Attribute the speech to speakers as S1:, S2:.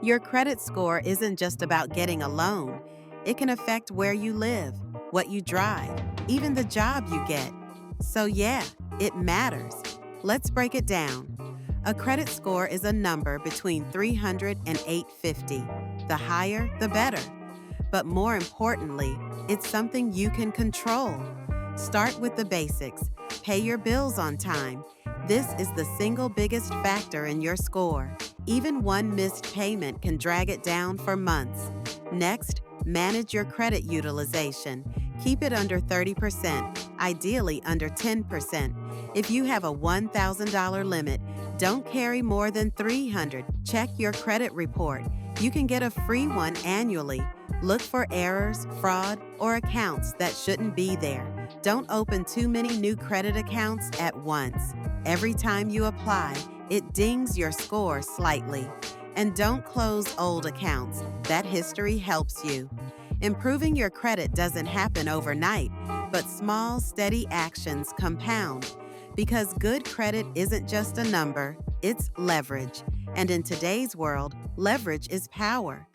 S1: Your credit score isn't just about getting a loan. It can affect where you live, what you drive, even the job you get. So yeah, it matters. Let's break it down. A credit score is a number between 300 and 850. The higher, the better. But more importantly, it's something you can control. Start with the basics. Pay your bills on time. This is the single biggest factor in your score. Even one missed payment can drag it down for months. Next, manage your credit utilization. Keep it under 30%, ideally under 10%. If you have a $1,000 limit, don't carry more than $300. Check your credit report. You can get a free one annually. Look for errors, fraud, or accounts that shouldn't be there. Don't open too many new credit accounts at once. Every time you apply, it dings your score slightly. And don't close old accounts. That history helps you. Improving your credit doesn't happen overnight, but small, steady actions compound. Because good credit isn't just a number, it's leverage. And in today's world, leverage is power.